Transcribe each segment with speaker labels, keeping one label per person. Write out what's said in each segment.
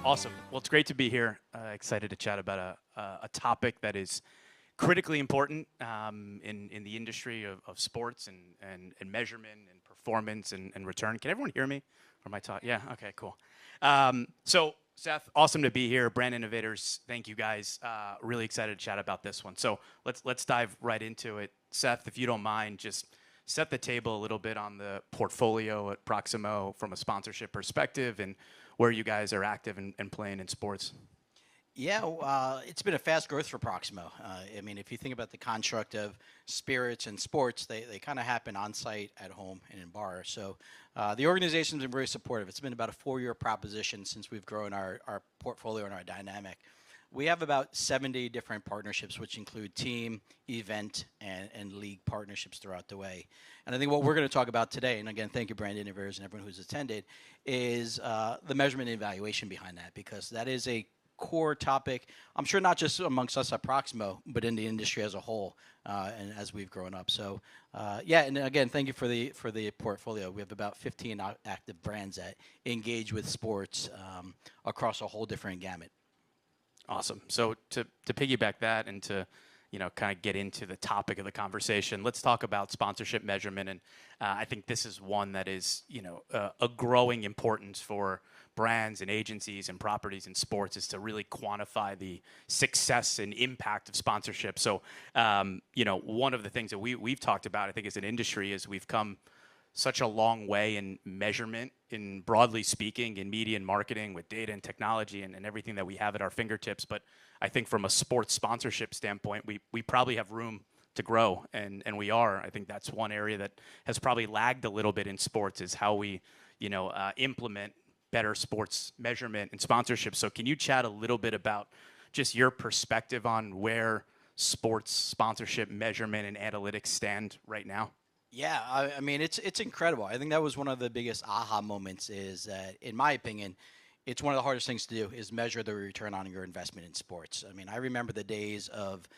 Speaker 1: Awesome. Well, it's great to be here. Excited to chat about a topic that is critically important in the industry of sports and measurement and performance and return. Can everyone hear me? Or am I talking? Yeah. Okay. Cool. So Seth, awesome to be here. Brand Innovators, thank you guys. Really excited to chat about this one. So let's dive right into it. Seth, if you don't mind, just set the table a little bit on the portfolio at Proximo from a sponsorship perspective and where you guys are active and playing in sports.
Speaker 2: Yeah, it's been a fast growth for Proximo. I mean, if you think about the construct of spirits and sports, they kind of happen on site, at home, and in bars. So the organization's been very supportive. It's been about a 4-year proposition since we've grown our portfolio and our dynamic. We have about 70 different partnerships, which include team, event, and league partnerships throughout the way. And I think what we're going to talk about today, and again, thank you, Brand Innovators and everyone who's attended, is the measurement and evaluation behind that, because that is a core topic, I'm sure not just amongst us at Proximo, but in the industry as a whole, and as we've grown up. So, yeah, and again, thank you for the portfolio. We have about 15 active brands that engage with sports across a whole different gamut.
Speaker 1: Awesome. So to piggyback that and to kind of get into the topic of the conversation, let's talk about sponsorship measurement. And I think this is one that is a growing importance for brands and agencies and properties in sports, is to really quantify the success and impact of sponsorship. So one of the things that we've talked about, I think, as an industry, is we've come such a long way in measurement, in broadly speaking, in media and marketing, with data and technology and everything that we have at our fingertips. But I think from a sports sponsorship standpoint, we probably have room to grow, and we are. I think that's one area that has probably lagged a little bit in sports, is how we implement better sports measurement and sponsorship. So can you chat a little bit about just your perspective on where sports sponsorship measurement and analytics stand right now?
Speaker 2: Yeah, I mean, it's incredible. I think that was one of the biggest aha moments, is that, in my opinion, it's one of the hardest things to do, is measure the return on your investment in sports. I mean, I remember the days of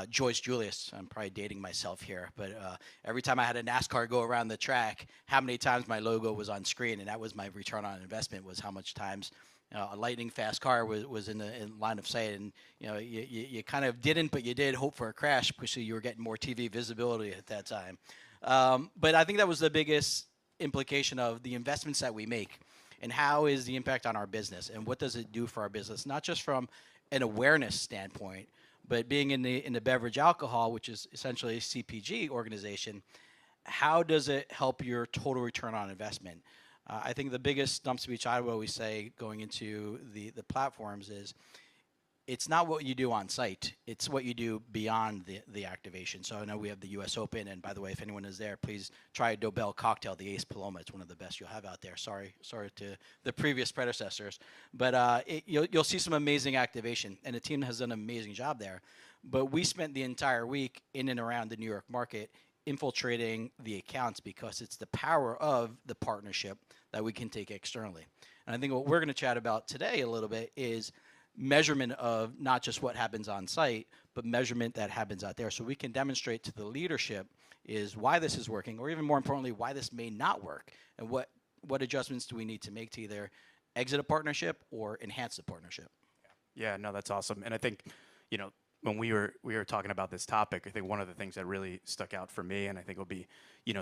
Speaker 2: Joyce Julius. I'm probably dating myself here, but every time I had a NASCAR go around the track, how many times my logo was on screen, and that was my return on investment, was how much times a lightning fast car was in line of sight. And you kind of didn't, but you did hope for a crash, because you were getting more TV visibility at that time. But I think that was the biggest implication of the investments that we make, and how is the impact on our business, and what does it do for our business, not just from an awareness standpoint, but being in the beverage alcohol, which is essentially a CPG organization. How does it help your total return on investment? I think the biggest stump speech I would always say going into the platforms is, it's not what you do on site, it's what you do beyond the activation. So I know we have the U.S. Open, and by the way, if anyone is there, please try a Dobel cocktail, the Ace Paloma. It's one of the best you'll have out there. Sorry to the previous predecessors. But you'll see some amazing activation, and the team has done an amazing job there. But we spent the entire week in and around the New York market infiltrating the accounts, because it's the power of the partnership that we can take externally. And I think what we're going to chat about today a little bit is measurement of not just what happens on site, but measurement that happens out there, so we can demonstrate to the leadership is why this is working, or even more importantly, why this may not work, and what adjustments do we need to make to either exit a partnership or enhance the partnership.
Speaker 1: Yeah, no, that's awesome. And I think, when we were talking about this topic, I think one of the things that really stuck out for me, and I think will be,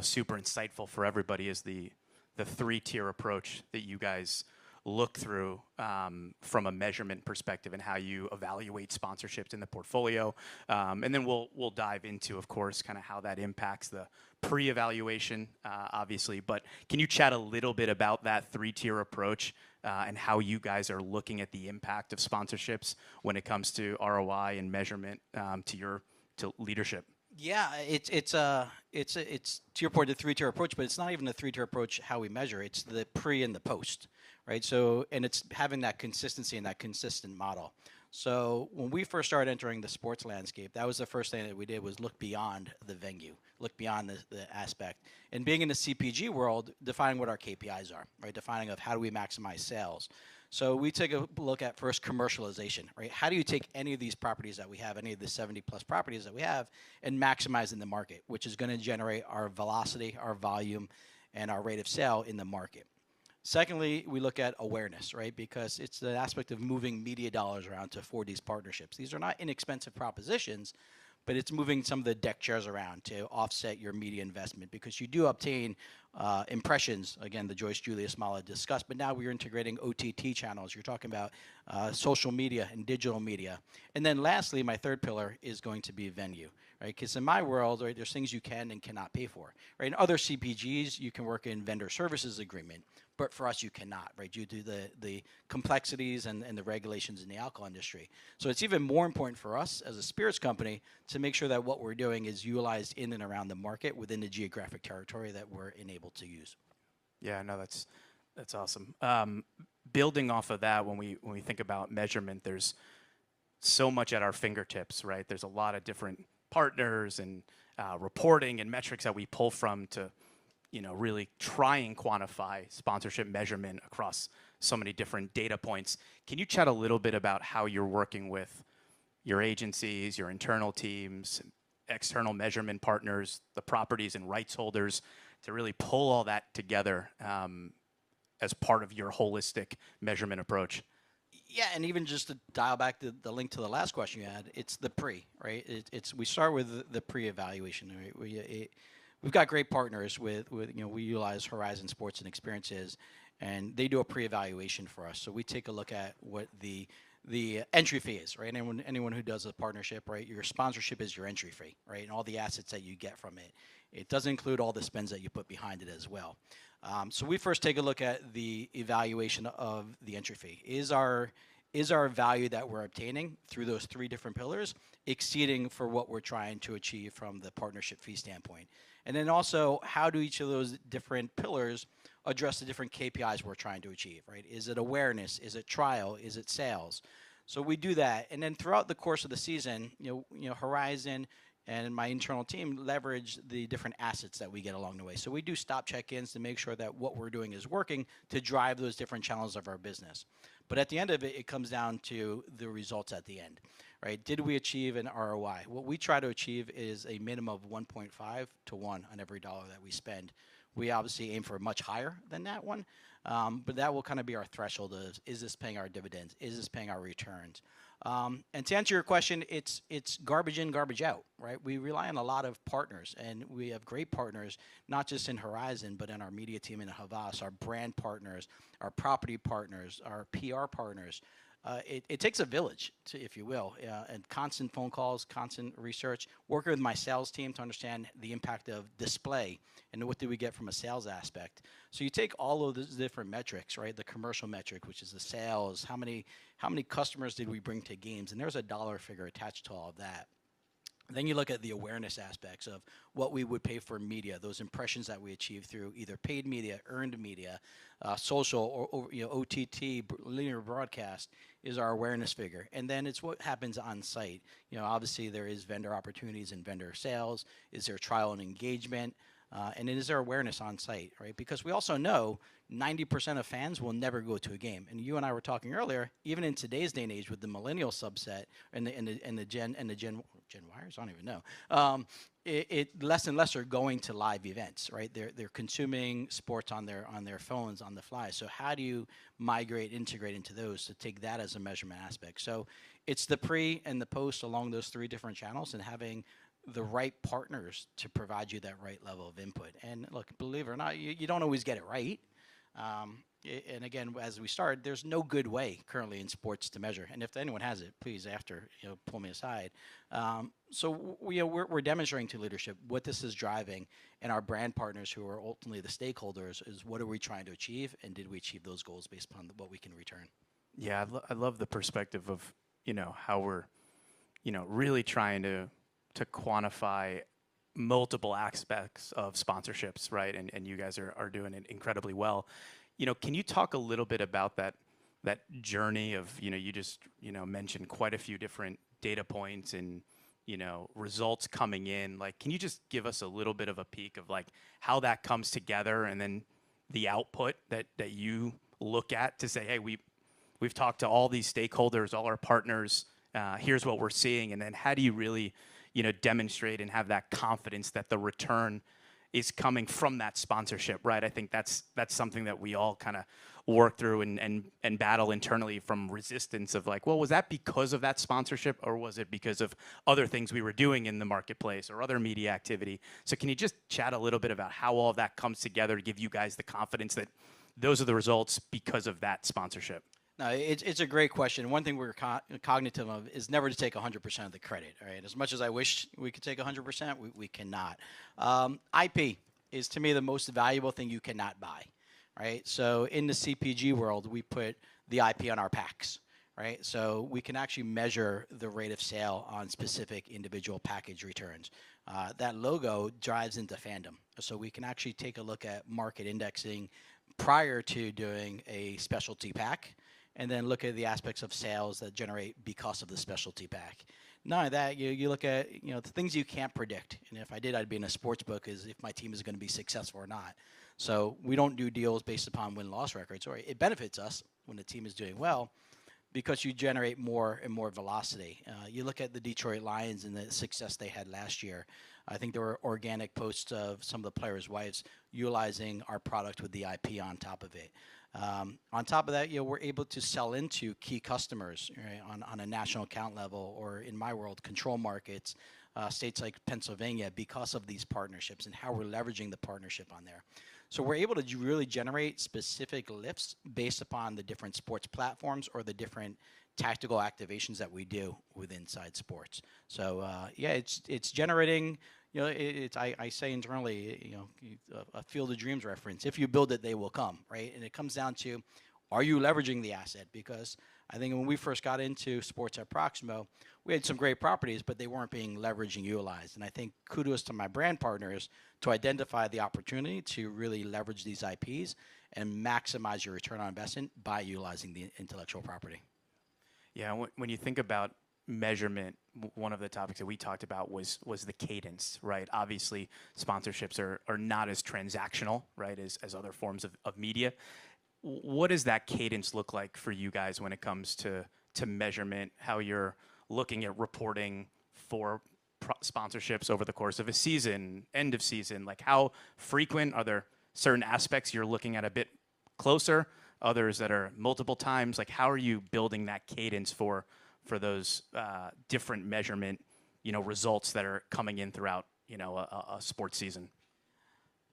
Speaker 1: super insightful for everybody, is the 3-tier approach that you guys look through from a measurement perspective, and how you evaluate sponsorships in the portfolio. And then we'll dive into, of course, kind of how that impacts the pre-evaluation, obviously. But can you chat a little bit about that 3-tier approach and how you guys are looking at the impact of sponsorships when it comes to ROI and measurement to leadership?
Speaker 2: Yeah, it's to your point, the 3-tier approach, but it's not even a 3-tier approach how we measure. It's the pre and the post, right? So, and it's having that consistency and that consistent model. So when we first started entering the sports landscape, that was the first thing that we did, was look beyond the venue, look beyond the aspect. And being in the CPG world, defining what our KPIs are, right? Defining of how do we maximize sales. So we take a look at first commercialization, right? How do you take any of these properties that we have, any of the 70 plus properties that we have, and maximize in the market, which is going to generate our velocity, our volume, and our rate of sale in the market. Secondly, we look at awareness, right? Because it's the aspect of moving media dollars around to afford these partnerships. These are not inexpensive propositions, but it's moving some of the deck chairs around to offset your media investment because you do obtain impressions. Again, the Joyce Julius model I discussed, but now we're integrating OTT channels. You're talking about social media and digital media. And then lastly, my third pillar is going to be venue, right? Because in my world, right, there's things you can and cannot pay for, right? In other CPGs, you can work in vendor services agreement, but for us, you cannot, right, due to the complexities and the regulations in the alcohol industry. So it's even more important for us as a spirits company to make sure that what we're doing is utilized in and around the market within the geographic territory that we're enabled to use.
Speaker 1: Yeah, no, that's awesome. Building off of that, when we think about measurement, there's so much at our fingertips, right? There's a lot of different partners and reporting and metrics that we pull from to really try and quantify sponsorship measurement across so many different data points. Can you chat a little bit about how you're working with your agencies, your internal teams, external measurement partners, the properties and rights holders to really pull all that together as part of your holistic measurement approach?
Speaker 2: Yeah, and even just to dial back the link to the last question you had, it's the pre, right? We start with the pre-evaluation, right? We've got great partners with we utilize Horizon Sports and Experiences, and they do a pre-evaluation for us. So we take a look at what the entry fee is, right? Anyone who does a partnership, right? Your sponsorship is your entry fee, right? And all the assets that you get from it. It does include all the spends that you put behind it as well. So we first take a look at the evaluation of the entry fee. Is our value that we're obtaining through those three different pillars exceeding for what we're trying to achieve from the partnership fee standpoint? And then also, how do each of those different pillars address the different KPIs we're trying to achieve, right? Is it awareness? Is it trial? Is it sales? So we do that. And then throughout the course of the season, Horizon and my internal team leverage the different assets that we get along the way. So we do stop check-ins to make sure that what we're doing is working to drive those different channels of our business. But at the end of it, it comes down to the results at the end, right? Did we achieve an ROI? What we try to achieve is a minimum of 1.5 to 1 on every dollar that we spend. We obviously aim for much higher than that one, but that will kind of be our threshold of, is this paying our dividends? Is this paying our returns? And to answer your question, it's garbage in, garbage out, right? We rely on a lot of partners, and we have great partners, not just in Horizon, but in our media team in Havas, our brand partners, our property partners, our PR partners. It takes a village, if you will, and constant phone calls, constant research, working with my sales team to understand the impact of display and what do we get from a sales aspect. So you take all of those different metrics, right? The commercial metric, which is the sales, how many customers did we bring to games, and there's a dollar figure attached to all of that. Then you look at the awareness aspects of what we would pay for media, those impressions that we achieve through either paid media, earned media, social, or OTT, linear broadcast is our awareness figure. And then it's what happens on site. Obviously there is vendor opportunities and vendor sales. Is there trial and engagement? And then is there awareness on site, right? Because we also know 90% of fans will never go to a game. And you and I were talking earlier, even in today's day and age with the millennial subset and the Gen Yers, I don't even know. Less and less are going to live events, right? They're consuming sports on their phones on the fly. So how do you integrate into those to take that as a measurement aspect? So it's the pre and the post along those three different channels and having the right partners to provide you that right level of input. And look, believe it or not, you don't always get it right. And again, as we started, there's no good way currently in sports to measure. And if anyone has it, please after pull me aside. So we're demonstrating to leadership what this is driving, and our brand partners, who are ultimately the stakeholders, is what are we trying to achieve, and did we achieve those goals based upon what we can return?
Speaker 1: Yeah, I love the perspective of how we're really trying to quantify multiple aspects of sponsorships, right? And you guys are doing it incredibly well. Can you talk a little bit about that journey of, you just, mentioned quite a few different data points and, results coming in. Like, can you just give us a little bit of a peek of like how that comes together, and then the output that you look at to say, hey, we've talked to all these stakeholders, all our partners, here's what we're seeing. And then how do you really, demonstrate and have that confidence that the return is coming from that sponsorship, right? I think that's something that we all kind of work through and battle internally from resistance of like, well, was that because of that sponsorship or was it because of other things we were doing in the marketplace or other media activity? So can you just chat a little bit about how all of that comes together to give you guys the confidence that those are the results because of that sponsorship?
Speaker 2: No, it's a great question. One thing we're cognitive of is never to take 100% of the credit. All right, as much as I wish we could take 100%, we cannot. IP is to me the most valuable thing you cannot buy. Right, so in the CPG world, we put the IP on our packs. Right, so we can actually measure the rate of sale on specific individual package returns. That logo drives into fandom, so we can actually take a look at market indexing prior to doing a specialty pack, and then look at the aspects of sales that generate because of the specialty pack. Not only that, you look at the things you can't predict. And if I did, I'd be in a sports book, is if my team is going to be successful or not. So we don't do deals based upon win-loss records. Or it benefits us when the team is doing well because you generate more and more velocity. You look at the Detroit Lions and the success they had last year. I think there were organic posts of some of the players' wives utilizing our product with the IP on top of it. On top of that, we're able to sell into key customers, right, on a national account level, or in my world, control markets, states like Pennsylvania, because of these partnerships and how we're leveraging the partnership on there. So we're able to really generate specific lifts based upon the different sports platforms or the different tactical activations that we do with inside sports. So it's generating. I say internally, a Field of Dreams reference. If you build it, they will come, right? And it comes down to, are you leveraging the asset? Because I think when we first got into sports at Proximo, we had some great properties, but they weren't being leveraged and utilized. And I think kudos to my brand partners to identify the opportunity to really leverage these IPs and maximize your return on investment by utilizing the intellectual property.
Speaker 1: Yeah, when you think about measurement, one of the topics that we talked about was the cadence, right? Obviously, sponsorships are not as transactional, right, as other forms of media. What does that cadence look like for you guys when it comes to measurement, how you're looking at reporting for sponsorships over the course of a season, end of season? Like, how frequent? Are there certain aspects you're looking at a bit closer, others that are multiple times? Like, how are you building that cadence for those different measurement, results that are coming in throughout, a sports season?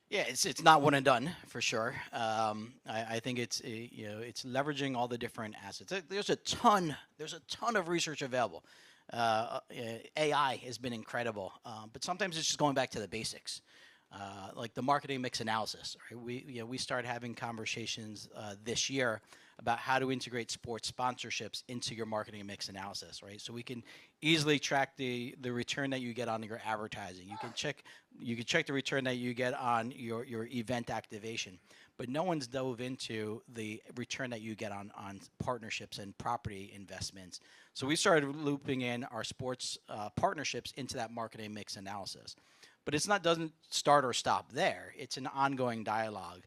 Speaker 2: Yeah, it's not one and done for sure. I think it's leveraging all the different assets. There's a ton of research available. AI has been incredible, but sometimes it's just going back to the basics, like the marketing mix analysis. Right? We started having conversations this year about how to integrate sports sponsorships into your marketing mix analysis, right? So we can easily track the return that you get on your advertising. You can check the return that you get on your event activation, but no one's dove into the return that you get on partnerships and property investments. So we started looping in our sports partnerships into that marketing mix analysis. But doesn't start or stop there. It's an ongoing dialogue.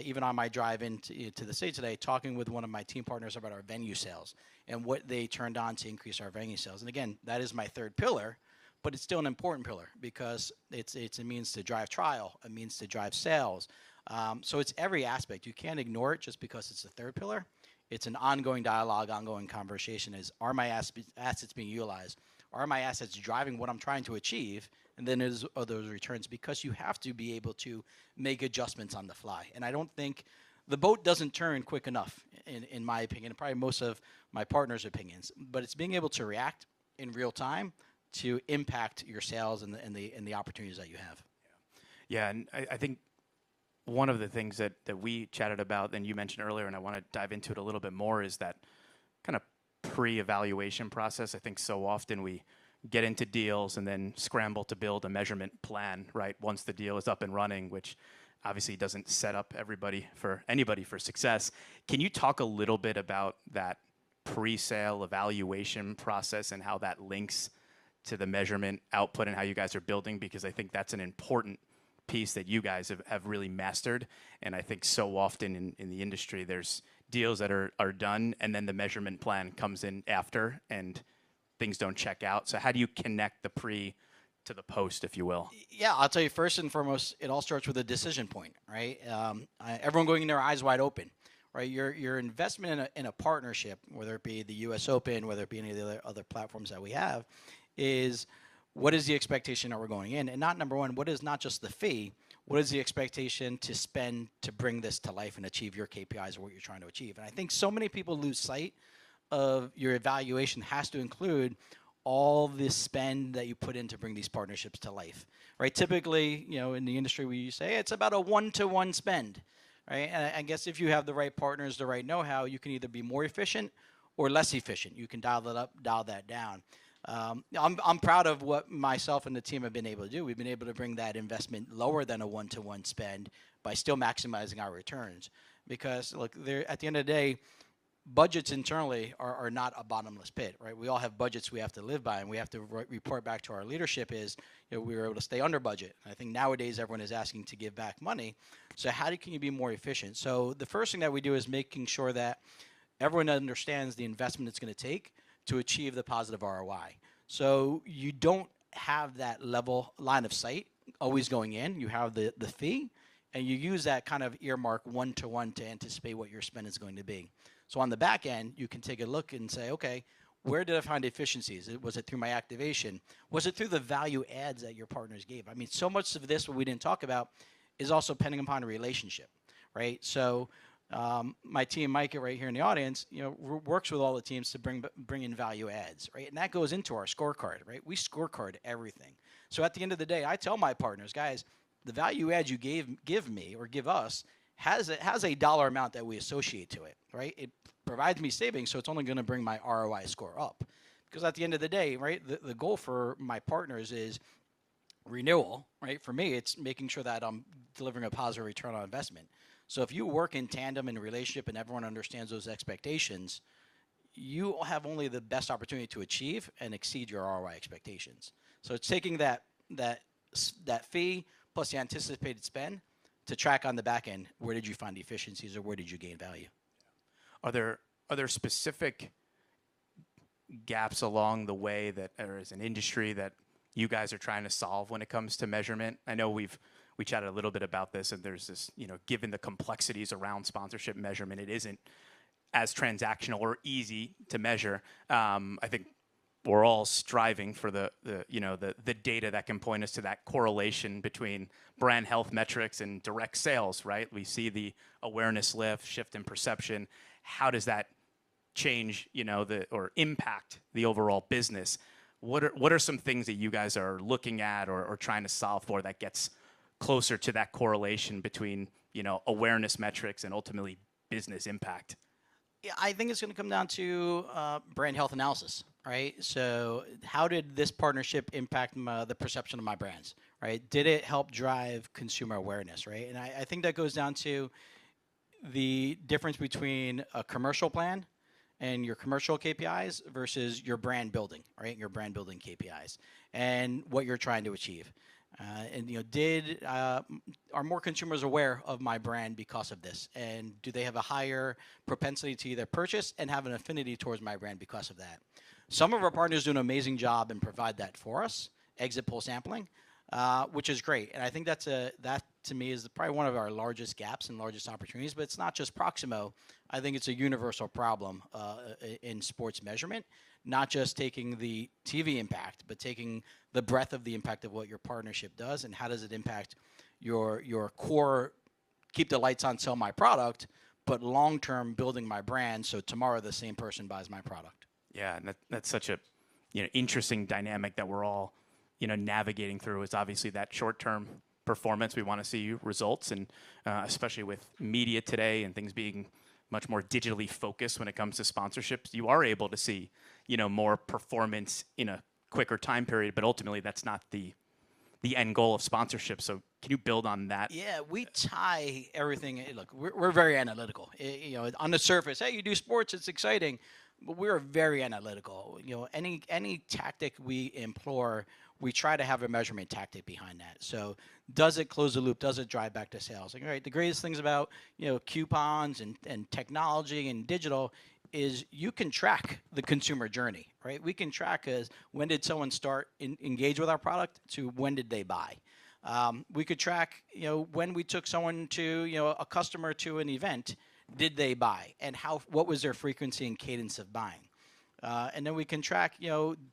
Speaker 2: Even on my drive into the state today, talking with one of my team partners about our venue sales and what they turned on to increase our venue sales. And again, that is my third pillar, but it's still an important pillar because it's a means to drive trial, a means to drive sales. So it's every aspect. You can't ignore it just because it's the third pillar. It's an ongoing dialogue, ongoing conversation. Are my assets being utilized? Are my assets driving what I'm trying to achieve? And then are those returns, because you have to be able to make adjustments on the fly. And I don't think the boat doesn't turn quick enough, in my opinion, and probably most of my partners' opinions. But it's being able to react in real time to impact your sales and the opportunities that you have.
Speaker 1: Yeah, and I think one of the things that we chatted about, and you mentioned earlier, and I want to dive into it a little bit more, is that kind of pre-evaluation process. I think so often we get into deals and then scramble to build a measurement plan, right, once the deal is up and running, which obviously doesn't set up anybody for success. Can you talk a little bit about that pre-sale evaluation process and how that links to the measurement output and how you guys are building? Because I think that's an important piece that you guys have really mastered. And I think so often in the industry, there's deals that are done and then the measurement plan comes in after and things don't check out. So how do you connect the pre to the post, if you will?
Speaker 2: Yeah, I'll tell you, first and foremost, it all starts with a decision point, right? Everyone going in there eyes wide open, right? Your investment in a partnership, whether it be the U.S. Open, whether it be any of the other platforms that we have, is what is the expectation that we're going in? And not number one, what is not just the fee, what is the expectation to spend to bring this to life and achieve your KPIs or what you're trying to achieve? And I think so many people lose sight of your evaluation has to include all the spend that you put in to bring these partnerships to life, right? Typically, in the industry, we say hey, it's about a 1-to-1 spend, right? And I guess if you have the right partners, the right know-how, you can either be more efficient or less efficient. You can dial that up, dial that down. I'm proud of what myself and the team have been able to do. We've been able to bring that investment lower than a 1-to-1 spend by still maximizing our returns. Because look, at the end of the day, budgets internally are not a bottomless pit, right? We all have budgets we have to live by, and we have to report back to our leadership is, we were able to stay under budget. I think nowadays everyone is asking to give back money. So can you be more efficient? So the first thing that we do is making sure that everyone understands the investment it's going to take to achieve the positive ROI. So you don't have that line of sight always going in. You have the fee, and you use that kind of earmark 1-to-1 to anticipate what your spend is going to be. So on the back end, you can take a look and say, okay, where did I find efficiencies? Was it through my activation? Was it through the value adds that your partners gave? I mean, so much of this, what we didn't talk about, is also depending upon a relationship, right? So my team, Micah, right here in the audience, works with all the teams to bring in value adds, right? And that goes into our scorecard, right? We scorecard everything. So at the end of the day, I tell my partners, guys, the value add you give me or give us has a dollar amount that we associate to it, right? It provides me savings, so it's only going to bring my ROI score up. Because at the end of the day, right, the goal for my partners is renewal, right? For me, it's making sure that I'm delivering a positive return on investment. So if you work in tandem in a relationship and everyone understands those expectations, you have only the best opportunity to achieve and exceed your ROI expectations. So it's taking that fee plus the anticipated spend to track on the back end, where did you find efficiencies or where did you gain value?
Speaker 1: Are there specific gaps along the way that, or as an industry, that you guys are trying to solve when it comes to measurement? I know we chatted a little bit about this, and there's this, given the complexities around sponsorship measurement, it isn't as transactional or easy to measure. I think we're all striving for the data that can point us to that correlation between brand health metrics and direct sales, right? We see the awareness lift, shift in perception. How does that change, or impact the overall business? What are some things that you guys are looking at or trying to solve for that gets closer to that correlation between, awareness metrics and ultimately business impact?
Speaker 2: Yeah, I think it's going to come down to brand health analysis, right? So how did this partnership impact the perception of my brands, right? Did it help drive consumer awareness, right? And I think that goes down to the difference between a commercial plan and your commercial KPIs versus your brand building, right? Your brand building KPIs and what you're trying to achieve. Are more consumers aware of my brand because of this? And do they have a higher propensity to either purchase and have an affinity towards my brand because of that? Some of our partners do an amazing job and provide that for us, exit poll sampling, which is great. And I think that to me is probably one of our largest gaps and largest opportunities. But it's not just Proximo. I think it's a universal problem in sports measurement, not just taking the TV impact, but taking the breadth of the impact of what your partnership does and how does it impact your core, keep the lights on, sell my product, but long-term building my brand so tomorrow the same person buys my product.
Speaker 1: Yeah, and that's such a interesting dynamic that we're all navigating through. Is obviously that short-term performance. We want to see results, and especially with media today and things being much more digitally focused when it comes to sponsorships, you are able to see more performance in a quicker time period. But ultimately, that's not the end goal of sponsorship. So can you build on that?
Speaker 2: Yeah, we tie everything. Look, we're very analytical. On the surface, hey, you do sports, it's exciting, but we're very analytical. Any tactic we employ, we try to have a measurement tactic behind that. So does it close the loop? Does it drive back to sales? Like, all right, the greatest things about coupons and technology and digital is you can track the consumer journey, right? We can track as when did someone start engage with our product to when did they buy. We could track, when we took someone to, a customer to an event, did they buy, and what was their frequency and cadence of buying. And then we can track,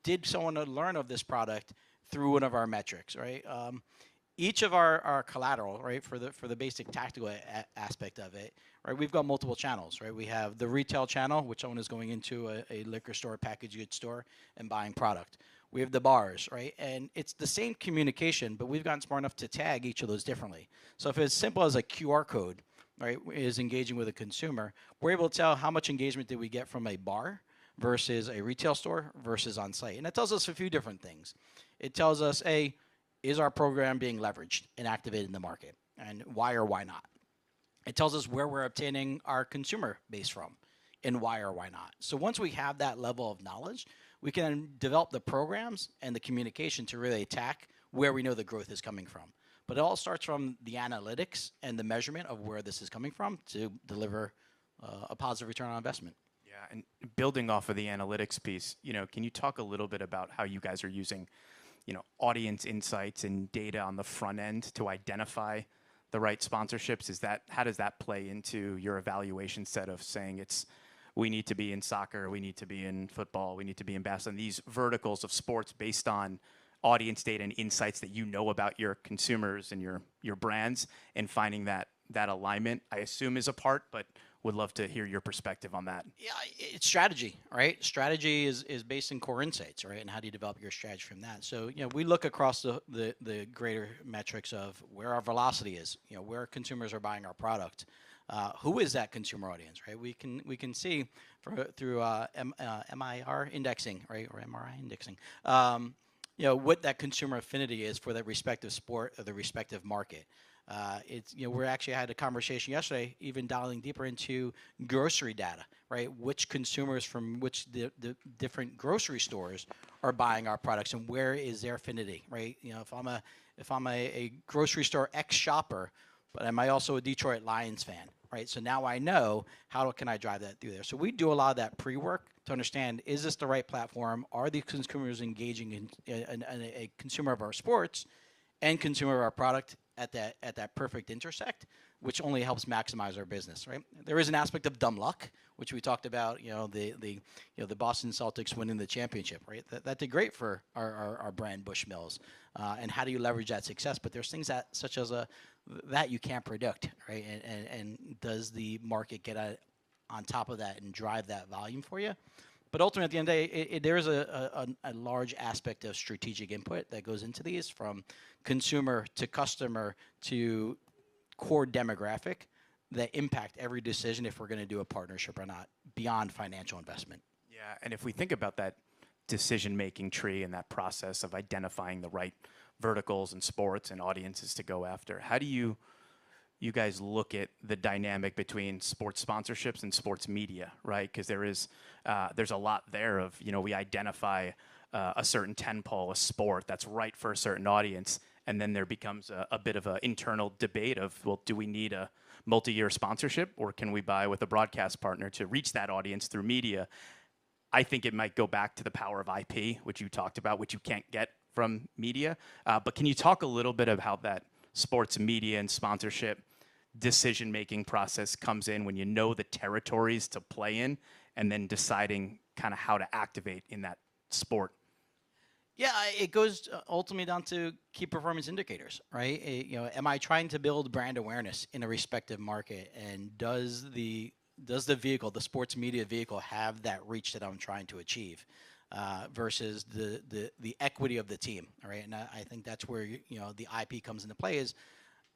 Speaker 2: did someone learn of this product through one of our metrics, right? Each of our collateral, right, for the basic tactical aspect of it, right, we've got multiple channels, right? We have the retail channel, which someone is going into a liquor store, packaged goods store, and buying product. We have the bars, right? And it's the same communication, but we've gotten smart enough to tag each of those differently. So if it's simple as a QR code, right, is engaging with a consumer, we're able to tell how much engagement did we get from a bar versus a retail store versus on site. And that tells us a few different things. It tells us, A, is our program being leveraged and activated in the market, and why or why not? It tells us where we're obtaining our consumer base from and why or why not. So once we have that level of knowledge, we can develop the programs and the communication to really attack where we know the growth is coming from. But it all starts from the analytics and the measurement of where this is coming from to deliver a positive return on investment.
Speaker 1: Yeah, and building off of the analytics piece, can you talk a little bit about how you guys are using, audience insights and data on the front end to identify the right sponsorships? How does that play into your evaluation set of saying we need to be in soccer, we need to be in football, we need to be in basketball, and these verticals of sports based on audience data and insights that you know about your consumers and your brands, and finding that alignment, I assume, is a part, but would love to hear your perspective on that.
Speaker 2: Yeah, it's strategy, right? Strategy is based in core insights, right? And how do you develop your strategy from that? So, we look across the greater metrics of where our velocity is, where consumers are buying our product. Who is that consumer audience, right? We can see through MIR indexing, right, or MRI indexing, what that consumer affinity is for that respective sport or the respective market. We actually had a conversation yesterday, even dialing deeper into grocery data, right? Which consumers from which the different grocery stores are buying our products, and where is their affinity, right? If I'm a grocery store X shopper, but am I also a Detroit Lions fan, right? So now I know how can I drive that through there. So we do a lot of that pre-work to understand, is this the right platform? Are these consumers engaging in a consumer of our sports and consumer of our product at that perfect intersect, which only helps maximize our business, right? There is an aspect of dumb luck, which we talked about, the Boston Celtics winning the championship, right? That did great for our brand Bushmills. And how do you leverage that success? But there's things such as that you can't predict, right? And does the market get on top of that and drive that volume for you? But ultimately, at the end of the day, there is a large aspect of strategic input that goes into these, from consumer to customer to core demographic, that impact every decision if we're going to do a partnership or not, beyond financial investment.
Speaker 1: Yeah, and if we think about that decision-making tree and that process of identifying the right verticals and sports and audiences to go after, how do you guys look at the dynamic between sports sponsorships and sports media, right? Because there's a lot there of, we identify a certain tentpole, a sport that's right for a certain audience, and then there becomes a bit of an internal debate of, well, do we need a multi-year sponsorship, or can we buy with a broadcast partner to reach that audience through media? I think it might go back to the power of IP, which you talked about, which you can't get from media. But can you talk a little bit about that sports media and sponsorship decision-making process comes in when you know the territories to play in, and then deciding kind of how to activate in that sport?
Speaker 2: Yeah, it goes ultimately down to key performance indicators, right? Am I trying to build brand awareness in a respective market, and does the vehicle, the sports media vehicle, have that reach that I'm trying to achieve, versus the equity of the team, right? And I think that's where the IP comes into play. Is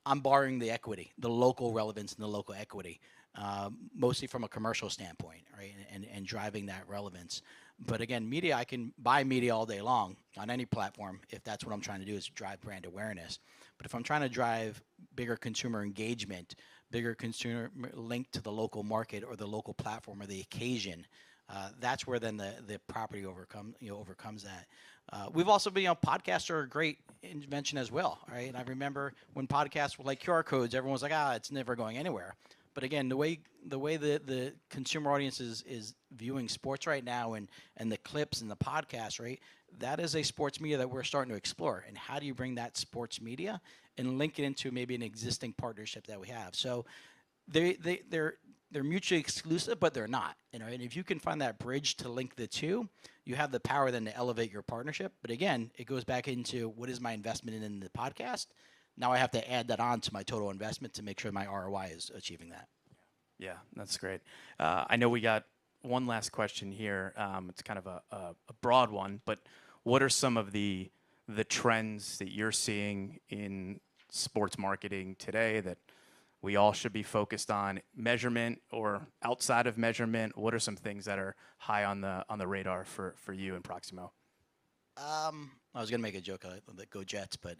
Speaker 2: I'm borrowing the equity, the local relevance and the local equity, mostly from a commercial standpoint, right? And driving that relevance. But again, media, I can buy media all day long on any platform if that's what I'm trying to do, is drive brand awareness. But if I'm trying to drive bigger consumer engagement, bigger consumer link to the local market or the local platform or the occasion, that's where then the property overcomes that. We've also been, podcasts are a great invention as well, right? And I remember when podcasts were like QR codes, everyone was like, it's never going anywhere. But again, the way the consumer audience is viewing sports right now, and the clips and the podcasts, right? That is a sports media that we're starting to explore. And how do you bring that sports media and link it into maybe an existing partnership that we have? So they're mutually exclusive, but they're not. And if you can find that bridge to link the two, you have the power then to elevate your partnership. But again, it goes back into what is my investment in the podcast. Now I have to add that on to my total investment to make sure my ROI is achieving that.
Speaker 1: Yeah, that's great. I know we got one last question here. It's kind of a broad one, but what are some of the trends that you're seeing in sports marketing today that we all should be focused on? Measurement or outside of measurement? What are some things that are high on the radar for you and Proximo?
Speaker 2: I was gonna make a joke that go Jets, but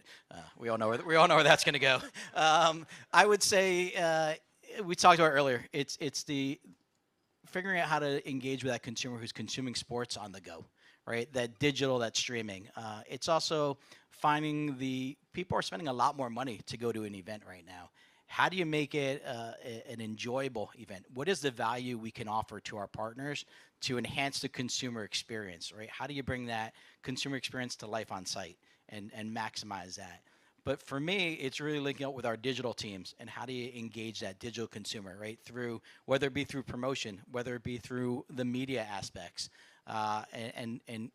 Speaker 2: we all know where that's gonna go. I would say we talked about it earlier. It's the figuring out how to engage with that consumer who's consuming sports on the go, right? That digital, that streaming. It's also finding the people are spending a lot more money to go to an event right now. How do you make it an enjoyable event? What is the value we can offer to our partners to enhance the consumer experience, right? How do you bring that consumer experience to life on site and maximize that? But for me, it's really linking up with our digital teams and how do you engage that digital consumer, right? Through, whether it be through promotion, whether it be through the media aspects, and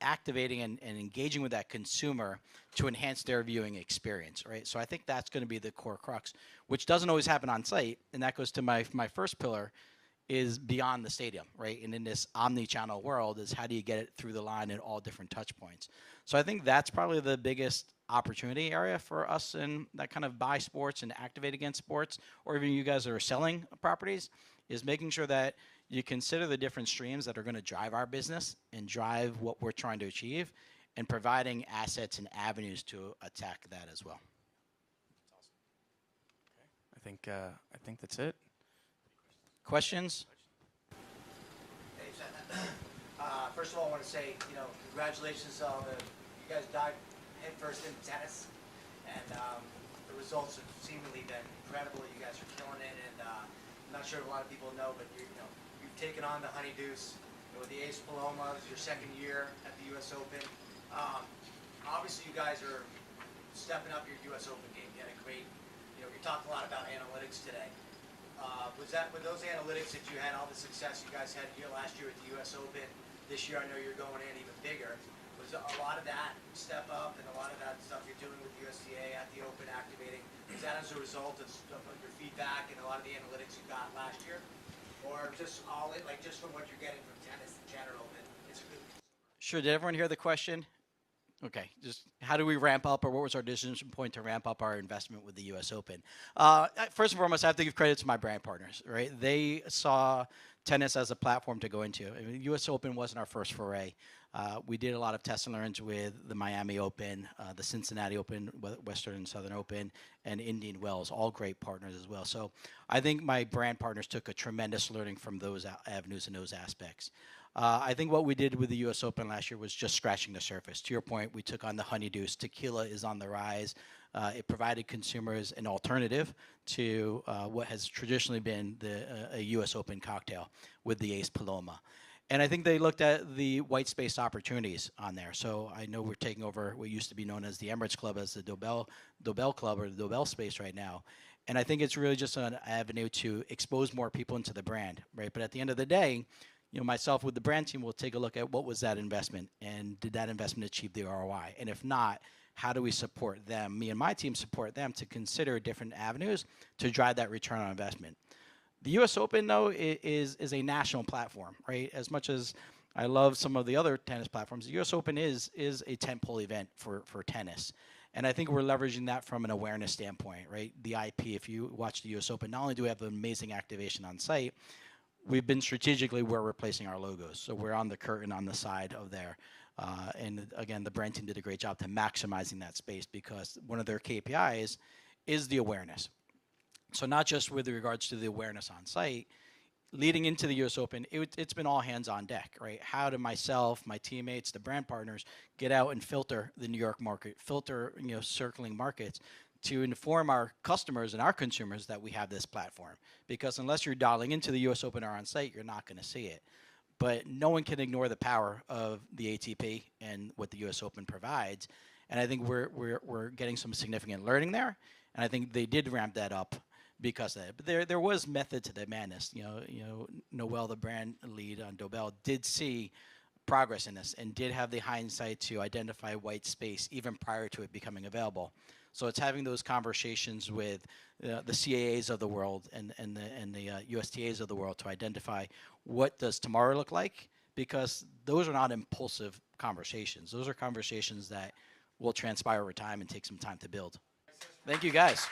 Speaker 2: activating and engaging with that consumer to enhance their viewing experience, right? So I think that's going to be the core crux, which doesn't always happen on site. And that goes to my first pillar, is beyond the stadium, right? And in this omni-channel world is how do you get it through the line at all different touch points. So I think that's probably the biggest opportunity area for us in that kind of buy sports and activate against sports, or even you guys that are selling properties, is making sure that you consider the different streams that are going to drive our business and drive what we're trying to achieve, and providing assets and avenues to attack that as well.
Speaker 1: Awesome. Okay. I think that's it.
Speaker 2: Questions?
Speaker 3: Hey, Seth. First of all, I want to say, congratulations on you guys dived headfirst into tennis, and the results have seemingly been incredible. You guys are killing it, and I'm not sure if a lot of people know, but you've taken on the Honeydews with the Ace Paloma. This is your second year at the U.S. Open. Obviously, you guys are stepping up your U.S. Open game. You had a great, you talked a lot about analytics today. With those analytics that you had, all the success you guys had last year at the U.S. Open, this year I know you're going in even bigger. Was a lot of that step up and a lot of that stuff you're doing with USDA at the Open activating, is that as a result of your feedback and a lot of the analytics you got last year? Or just just from what you're getting from tennis in general, that it's a good?
Speaker 2: Sure. Did everyone hear the question? Okay, just how do we ramp up, or what was our decision point to ramp up our investment with the U.S. Open? First and foremost, I have to give credit to my brand partners, right? They saw tennis as a platform to go into. I mean, U.S. Open wasn't our first foray. We did a lot of test and learns with the Miami Open, the Cincinnati Open, Western and Southern Open, and Indian Wells, all great partners as well. So I think my brand partners took a tremendous learning from those avenues and those aspects. I think what we did with the U.S. Open last year was just scratching the surface. To your point, we took on the Honeydews. Tequila is on the rise. It provided consumers an alternative to what has traditionally been a U.S. Open cocktail with the Ace Paloma. And I think they looked at the white space opportunities on there. So I know we're taking over what used to be known as the Emirates Club as the Dobell Club, or the Dobell space right now. And I think it's really just an avenue to expose more people into the brand, right? But at the end of the day, myself with the brand team will take a look at what was that investment, and did that investment achieve the ROI? And if not, how do we support them? Me and my team support them to consider different avenues to drive that return on investment. The U.S. Open, though, is a national platform, right? As much as I love some of the other tennis platforms, the U.S. Open is a tentpole event for tennis. And I think we're leveraging that from an awareness standpoint, right? The IP, if you watch the U.S. Open, not only do we have an amazing activation on site, we've been strategically where we're placing our logos. So we're on the curtain on the side of there. And again, the brand team did a great job to maximizing that space, because one of their KPIs is the awareness. So not just with regards to the awareness on site, leading into the U.S. Open, it's been all hands on deck, right? How do myself, my teammates, the brand partners get out and filter the New York market, filter, circling markets to inform our customers and our consumers that we have this platform. Because unless you're dialing into the U.S. Open or on site, you're not going to see it. But no one can ignore the power of the ATP and what the U.S. Open provides. And I think we're getting some significant learning there. And I think they did ramp that up because of that. But there was method to the madness. Noel, the brand lead on Dobell, did see progress in this and did have the hindsight to identify white space even prior to it becoming available. So it's having those conversations with the CAAs of the world and the USTAs of the world to identify what does tomorrow look like, because those are not impulsive conversations. Those are conversations that will transpire over time and take some time to build. Thank you, guys.